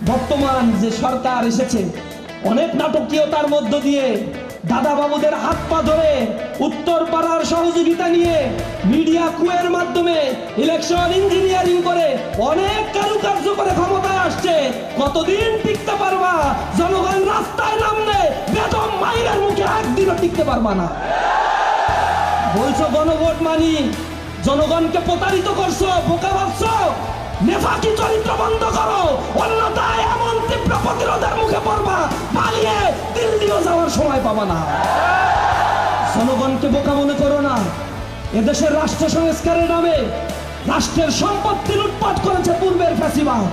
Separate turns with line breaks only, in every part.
বর্তমান যে সরকার এসেছে অনেক নাটকীয়তার মধ্য দিয়ে দাদা বাবুদের হাত পা ধরে উত্তর পাড়ার সহযোগিতা নিয়ে মিডিয়া কুয়ের মাধ্যমে ইলেকশন ইঞ্জিনিয়ারিং করে অনেক কারুকার্য করে ক্ষমতায় আসছে। কতদিন টিকতে পারবা? জনগণ রাস্তায় নামলে বেদম মাইরের মুখে একদিনও টিকতে পারবা না। বলছো গণভোট মানি, জনগণকে প্রতারিত করছো, বোকা ভাবছো। নেফাকি চরিত্র বন্ধ করো, অন্যথায় এমন তীব্র প্রতিরোধের মুখে পড়বা, পালিয়ে দিল্লিও যাওয়ার সময় পাবা না। জনগণকে বোকা মনে করো না। এদেশের রাষ্ট্র সংস্কারের নামে রাষ্ট্রের সম্পত্তি লুটপাট করেছে পূর্বের ফ্যাসিবাদ।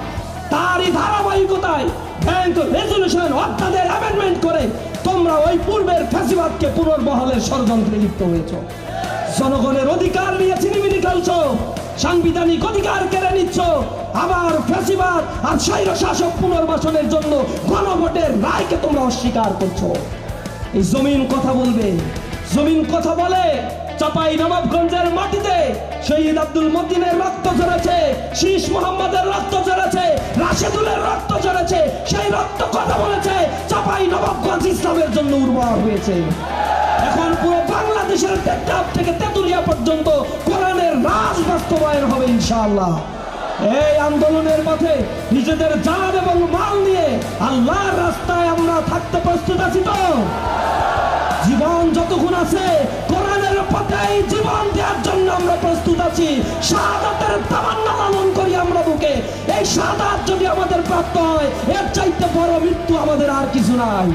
তারই ধারাবাহিকতায় ব্যাংক রেজলিউশন অধ্যাদেশ অ্যামেন্ডমেন্ট করে তোমরা ওই পূর্বের ফ্যাসিবাদকে পুনর্বহালের ষড়যন্ত্রে লিপ্ত হয়েছো। জনগণের অধিকার নিয়ে ছিনিমিনি খেলছো, সাংবিধানিক অধিকার কেড়ে নিচ্ছ, আবার ফ্যাসিবাদ আর স্বৈর শাসক পুনর্বাসনের জন্য গণভোটের রায়কে তোমরা অস্বীকার করছো। এই জমিন কথা বলবে, জমিন কথা বলে। চাপাই নবাবগঞ্জের মাটিতে শহীদ আব্দুল মতিনের রক্ত ঝরেছে, শীষ মোহাম্মদের রক্ত ঝরেছে, রাশেদুলের রক্ত ঝরেছে। সেই রক্ত কথা বলেছে। চাপাই নবাবগঞ্জ ইসলামের জন্য উর্বর হয়েছে। এখন পুরো বাংলাদেশের টেকনাফ থেকে তেতুলিয়া পর্যন্ত কোরআনের রাজ বাস্তবায়ন হবে ইনশাআল্লাহ। এই আন্দোলনের পথে নিজেদের জান এবং মাল নিয়ে আল্লাহর রাস্তায় আমরা থাকতে প্রস্তুত আছি তো? জীবন যতক্ষণ আছে কোরআনের পথে জীবন দেওয়ার জন্য আমরা প্রস্তুত আছি। শাহাদাতের তামান্না লালন করি আমরা বুকে। এই শাহাদাত যদি আমাদের প্রাপ্ত হয়, এর চাইতে বড় মৃত্যু আমাদের আর কিছু নাই।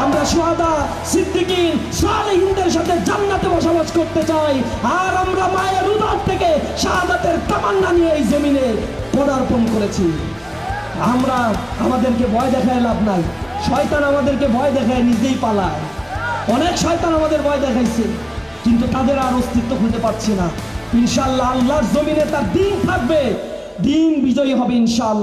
আমরা শুহাদা, সিদ্দিকিন, সালেহিনদের সাথে জান্নাতে বসবাস করতে চাই। আর আমরা মায়ের উদর থেকে শাহাদাতের তামান্না নিয়ে এই জমিনে পদার্পণ করেছি। আমরা আমাদেরকে ভয় দেখায় লাভ নাই। শয়তান আমাদেরকে ভয় দেখায় নিজেই পালায়। অনেক শয়তান আমাদের ভয় দেখাইছে, কিন্তু তাদের আর অস্তিত্ব খুঁজে পাচ্ছি না। ইনশাআল্লাহ আল্লাহর জমিনে তার দিন থাকবে, দিন বিজয়ী হবে ইনশাআল্লাহ।